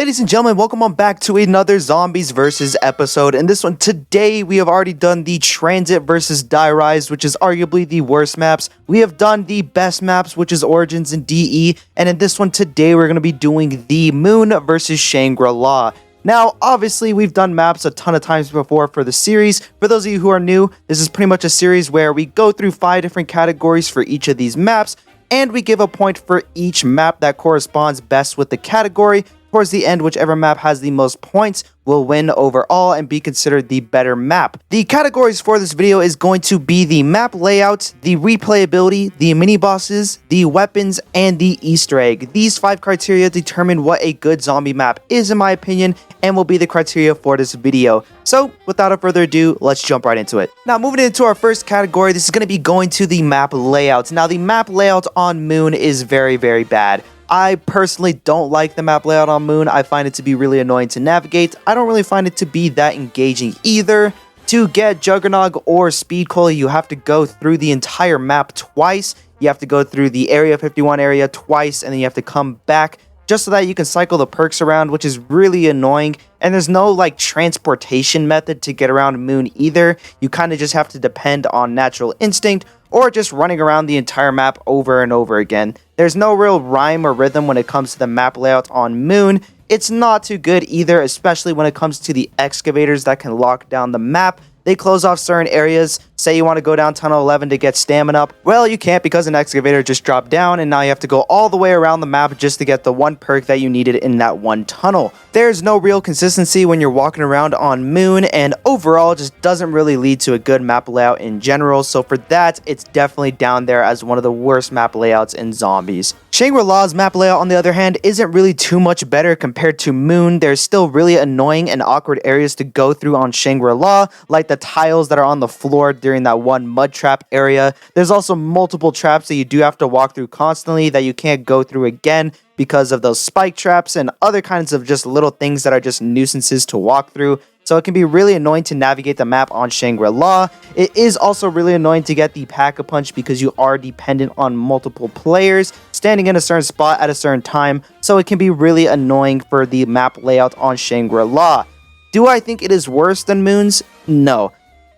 Ladies and gentlemen, welcome on back to another Zombies vs. episode. In this one, today, we have already done the Transit vs. Die Rise, which is arguably the worst maps. We have done the best maps, which is Origins and DE. And in this one, today, we're going to be doing the Moon vs. Shangri-La. Now, obviously, we've done maps a ton of times before for the series. For those of you who are new, this is pretty much a series where we go through 5 different categories for each of these maps, and we give a point for each map that corresponds best with the category. Towards the end, whichever map has the most points will win overall and be considered the better map. The categories for this video is going to be the map layout, the replayability, the mini bosses, the weapons, and the Easter egg. These 5 criteria determine what a good zombie map is, in my opinion, and will be the criteria for this video. So without further ado, let's jump right into it. Now, moving into our first category, this is going to be going to the map layout. Now, the map layout on Moon is very, very bad. I personally don't like the map layout on Moon. I find it to be really annoying to navigate. I don't really find it to be that engaging either. To get Juggernog or Speed Cola, you have to go through the entire map twice. You have to go through the Area 51 area twice, and then you have to come back just so that you can cycle the perks around, which is really annoying. And there's no like transportation method to get around Moon either. You kind of just have to depend on natural instinct or just running around the entire map over and over again. There's no real rhyme or rhythm when it comes to the map layout on Moon. It's not too good either, especially when it comes to the excavators that can lock down the map. They close off certain areas. Say you want to go down Tunnel 11 to get stamina up. Well, you can't because an excavator just dropped down, and now you have to go all the way around the map just to get the one perk that you needed in that one tunnel. There's no real consistency when you're walking around on Moon, and overall just doesn't really lead to a good map layout in general. So for that, it's definitely down there as one of the worst map layouts in Zombies. Shangri-La's map layout, on the other hand, isn't really too much better compared to Moon. There's still really annoying and awkward areas to go through on Shangri-La, like the tiles that are on the floor during that one mud trap area. There's also multiple traps that you do have to walk through constantly that you can't go through again because of those spike traps and other kinds of just little things that are just nuisances to walk through. So it can be really annoying to navigate the map on Shangri-La. It is also really annoying to get the Pack-a-Punch because you are dependent on multiple players standing in a certain spot at a certain time. So it can be really annoying for the map layout on Shangri-La. Do I think it is worse than Moon's? No.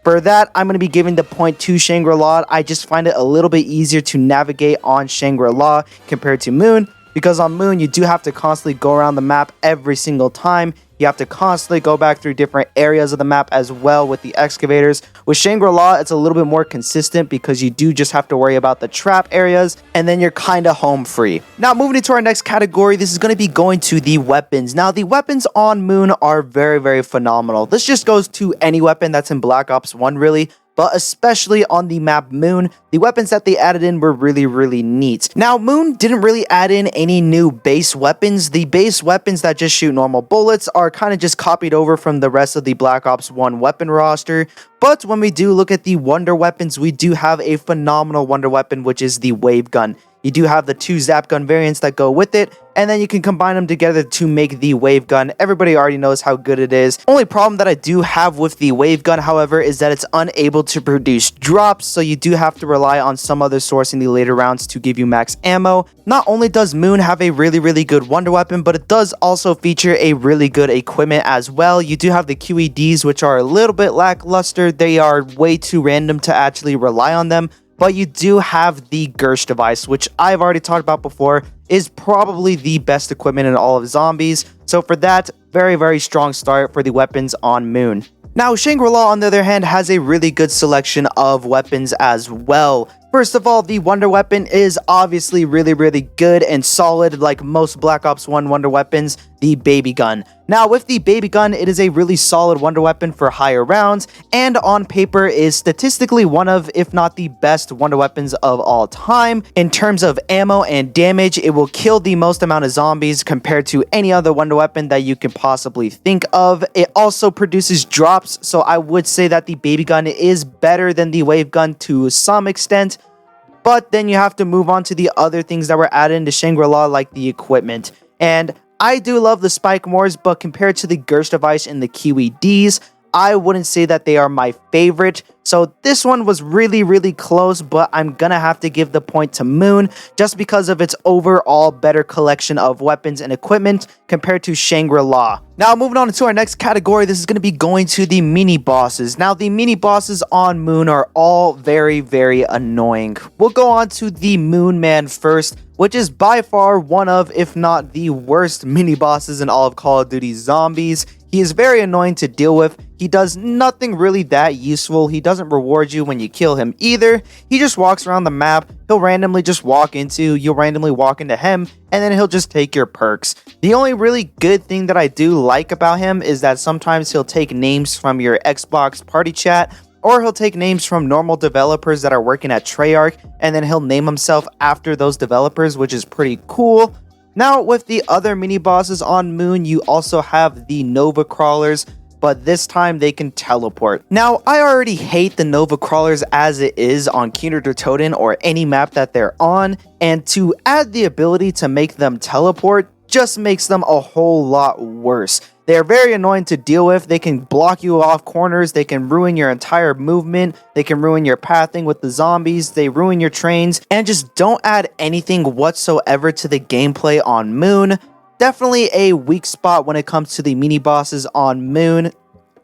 For that, I'm going to be giving the point to Shangri-La. I just find it a little bit easier to navigate on Shangri-La compared to Moon, because on Moon, you do have to constantly go around the map every single time. You have to constantly go back through different areas of the map as well with the excavators. With Shangri-La, it's a little bit more consistent because you do just have to worry about the trap areas, and then you're kind of home free. Now, moving into our next category, this is going to be going to the weapons. Now, the weapons on Moon are very, very phenomenal. This just goes to any weapon that's in Black Ops 1, really. But especially on the map Moon, the weapons that they added in were really, really neat. Now, Moon didn't really add in any new base weapons. The base weapons that just shoot normal bullets are kind of just copied over from the rest of the Black Ops 1 weapon roster. But when we do look at the wonder weapons, we do have a phenomenal wonder weapon, which is the wave gun. You do have the 2 zap gun variants that go with it, and then you can combine them together to make the wave gun. Everybody already knows how good it is. Only problem that I do have with the wave gun, however, is that it's unable to produce drops, so you do have to rely on some other source in the later rounds to give you max ammo. Not only does Moon have a really, really good wonder weapon, but it does also feature a really good equipment as well. You do have the QEDs, which are a little bit lackluster. They are way too random to actually rely on them. But you do have the Gersh device, which I've already talked about before, is probably the best equipment in all of Zombies. So for that, very, very strong start for the weapons on Moon. Now, Shangri-La, on the other hand, has a really good selection of weapons as well. First of all, the wonder weapon is obviously really, really good and solid, like most Black Ops 1 wonder weapons, the baby gun. Now, with the baby gun, it is a really solid wonder weapon for higher rounds, and on paper is statistically one of, if not the best wonder weapons of all time. In terms of ammo and damage, it will kill the most amount of zombies compared to any other wonder weapon that you can possibly think of. It also produces drops, so I would say that the baby gun is better than the wave gun to some extent. But then you have to move on to the other things that were added into Shangri-La, like the equipment. And I do love the Spike Mores, but compared to the Gersh device and the QEDs, I wouldn't say that they are my favorite. So this one was really close, but I'm gonna have to give the point to Moon just because of its overall better collection of weapons and equipment compared to Shangri-La. Now moving on to our next category, this is going to be going to the mini bosses. Now the mini bosses on Moon are all very annoying. We'll go on to the Moon Man first, which is by far one of, if not the worst mini bosses in all of Call of Duty Zombies. He is very annoying to deal with. He does nothing really that useful. He doesn't reward you when you kill him either. He just walks around the map. He'll randomly just walk into, you'll randomly walk into him, and then he'll just take your perks. The only really good thing that I do like about him is that sometimes he'll take names from your Xbox party chat, or he'll take names from normal developers that are working at Treyarch, and then he'll name himself after those developers, which is pretty cool. Now, with the other mini bosses on Moon, you also have the Nova Crawlers, but this time they can teleport. Now, I already hate the Nova Crawlers as it is on Kinder der Toten or any map that they're on, and to add the ability to make them teleport just makes them a whole lot worse. They are very annoying to deal with. They can block you off corners. They can ruin your entire movement. They can ruin your pathing with the zombies. They ruin your trains and just don't add anything whatsoever to the gameplay on Moon. Definitely a weak spot when it comes to the mini bosses on Moon.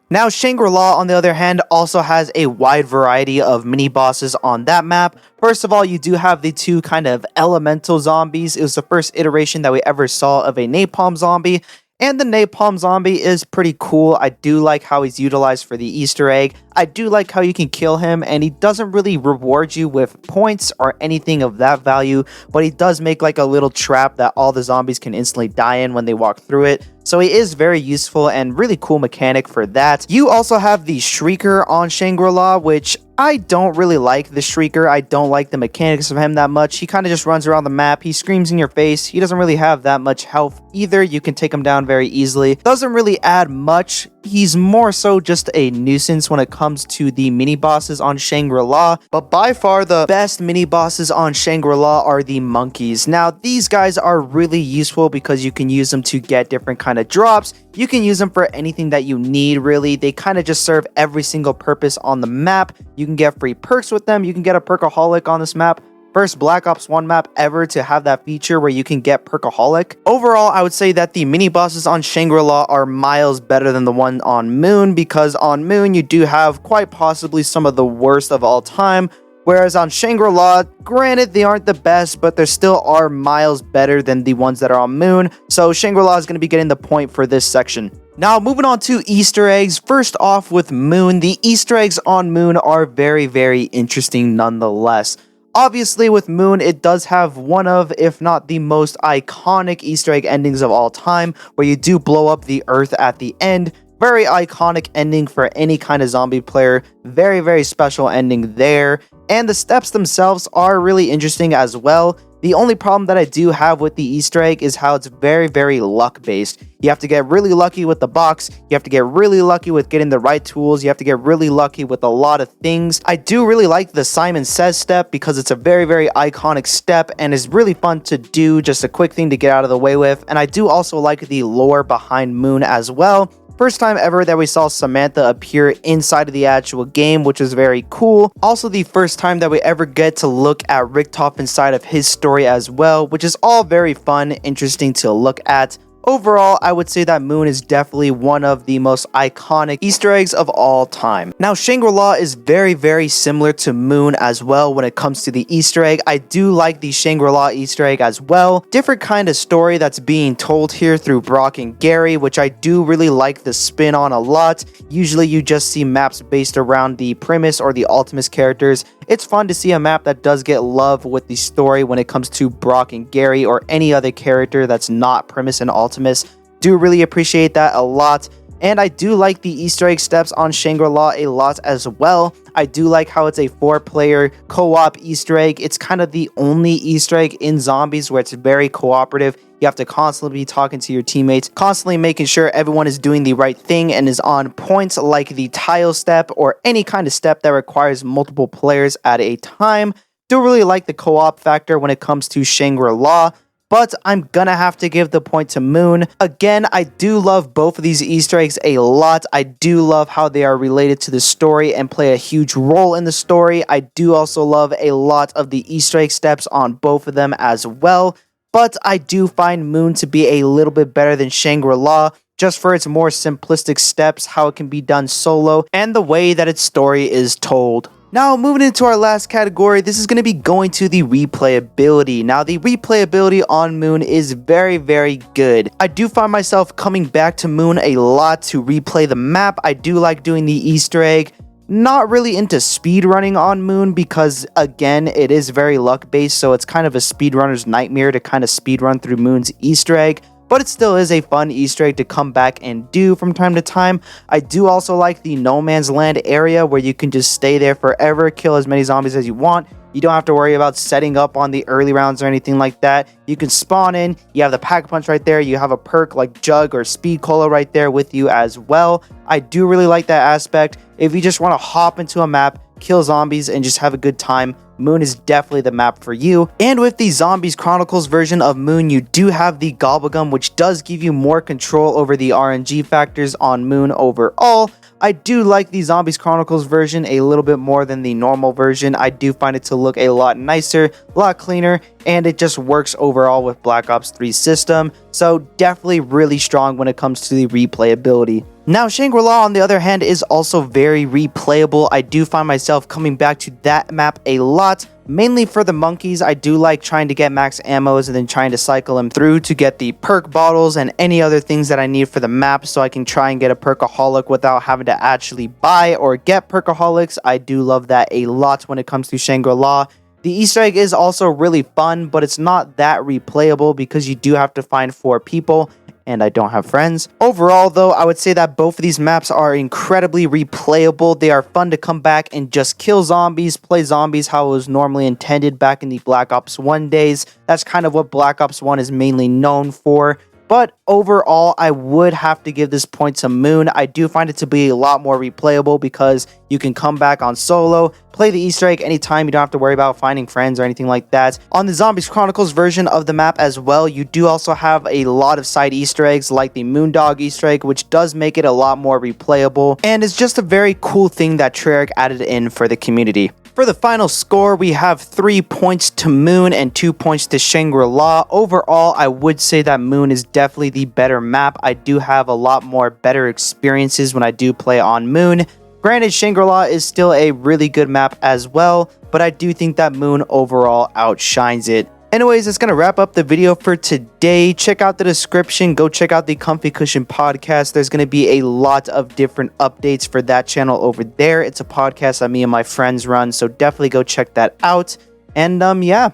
Now, Shangri-La, on the other hand, also has a wide variety of mini bosses on that map. First of all, you do have the two kind of elemental zombies. It was the first iteration that we ever saw of a napalm zombie. And the napalm zombie is pretty cool. I do like how he's utilized for the Easter egg. I do like how you can kill him, and he doesn't really reward you with points or anything of that value, but he does make like a little trap that all the zombies can instantly die in when they walk through it. So he is very useful and really cool mechanic for that. You also have the Shrieker on Shangri-La, which I don't really like the Shrieker. I don't like the mechanics of him that much. He kind of just runs around the map. He screams in your face. He doesn't really have that much health either. You can take him down very easily. Doesn't really add much. He's more so just a nuisance when it comes to the mini bosses on Shangri-La, but by far the best mini bosses on Shangri-La are the monkeys. Now, these guys are really useful because you can use them to get different kind of drops. You can use them for anything that you need, really. They kind of just serve every single purpose on the map. You can get free perks with them. You can get a perkaholic on this map. First Black Ops 1 map ever to have that feature where you can get Perkaholic. Overall, I would say that the mini bosses on Shangri-La are miles better than the one on Moon, because on Moon you do have quite possibly some of the worst of all time, whereas on Shangri-La, granted they aren't the best, but they still are miles better than the ones that are on Moon, so Shangri-La is going to be getting the point for this section. Now, moving on to Easter eggs. First off with Moon, the Easter eggs on Moon are very interesting nonetheless. Obviously, with Moon, it does have one of, if not the most iconic Easter egg endings of all time, where you do blow up the Earth at the end. Very iconic ending for any kind of zombie player. Very special ending there. And the steps themselves are really interesting as well. The only problem that I do have with the Easter egg is how it's very luck-based. You have to get really lucky with the box, you have to get really lucky with getting the right tools, you have to get really lucky with a lot of things. I do really like the Simon Says step because it's a very iconic step and is really fun to do, just a quick thing to get out of the way with. And I do also like the lore behind Moon as well. First time ever that we saw Samantha appear inside of the actual game, which was very cool. Also the first time that we ever get to look at Richtof inside of his story as well, which is all very fun, interesting to look at. Overall, I would say that Moon is definitely one of the most iconic Easter eggs of all time. Now, Shangri-La is very similar to Moon as well when it comes to the Easter egg. I do like the Shangri-La Easter egg as well. Different kind of story that's being told here through Brock and Gary, which I do really like the spin on a lot. Usually you just see maps based around the Primus or the Ultimus characters. It's fun to see a map that does get love with the story when it comes to Brock and Gary or any other character that's not Primus and Ultimus. Do really appreciate that a lot. And I do like the Easter egg steps on Shangri-La a lot as well. I do like how it's a 4-player co-op Easter egg. It's kind of the only Easter egg in Zombies where it's very cooperative. You have to constantly be talking to your teammates, constantly making sure everyone is doing the right thing and is on points, like the tile step or any kind of step that requires multiple players at a time. Do really like the co-op factor when it comes to Shangri-La. but I'm gonna have to give the point to Moon. Again, I do love both of these Easter eggs a lot. I do love how they are related to the story and play a huge role in the story. I do also love a lot of the Easter egg steps on both of them as well, but I do find Moon to be a little bit better than Shangri-La, just for its more simplistic steps, how it can be done solo, and the way that its story is told. Now, moving into our last category, this is going to be going to the replayability. Now, the replayability on Moon is very, very good. I do find myself coming back to Moon a lot to replay the map. I do like doing the Easter egg. Not really into speedrunning on Moon because, again, it is very luck-based, so it's kind of a speedrunner's nightmare to kind of speedrun through Moon's Easter egg. But it still is a fun Easter egg to come back and do from time to time. I do also like the No Man's Land area where you can just stay there forever, kill as many zombies as you want. You don't have to worry about setting up on the early rounds or anything like that. You can spawn in, you have the Pack Punch right there, you have a perk like Jug or Speed Cola right there with you as well. I do really like that aspect. If you just want to hop into a map, kill zombies, and just have a good time, Moon is definitely the map for you. And with the Zombies Chronicles version of Moon, you do have the Gobblegum, which does give you more control over the RNG factors on Moon overall. I do like the Zombies Chronicles version a little bit more than the normal version. I do find it to look a lot nicer, a lot cleaner, and it just works overall with Black Ops 3 system. So definitely really strong when it comes to the replayability. Now, Shangri-La, on the other hand, is also very replayable. I do find myself coming back to that map a lot, mainly for the monkeys. I do like trying to get max ammos and then trying to cycle them through to get the perk bottles and any other things that I need for the map so I can try and get a perkaholic without having to actually buy or get perkaholics. I do love that a lot when it comes to Shangri-La. The Easter egg is also really fun, but it's not that replayable because you do have to find 4 people, and I don't have friends. Overall, though, I would say that both of these maps are incredibly replayable. They are fun to come back and just kill zombies, play zombies how it was normally intended back in the Black Ops 1 days. That's kind of what Black Ops 1 is mainly known for. But overall, I would have to give this point to Moon. I do find it to be a lot more replayable because you can come back on solo, play the Easter egg anytime. You don't have to worry about finding friends or anything like that. On the Zombies Chronicles version of the map as well, you do also have a lot of side Easter eggs like the Moondog Easter egg, which does make it a lot more replayable. And it's just a very cool thing that Treyarch added in for the community. For the final score, we have 3 points to Moon and 2 points to Shangri-La. Overall, I would say that Moon is definitely the better map. I do have a lot more better experiences when I do play on Moon. Granted, Shangri-La is still a really good map as well, but I do think that Moon overall outshines it. Anyways, that's going to wrap up the video for today. Check out the description. Go check out the Comfy Cushion podcast. There's going to be a lot of different updates for that channel over there. It's a podcast that me and my friends run, so definitely go check that out. And yeah,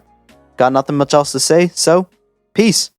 got nothing much else to say, so peace.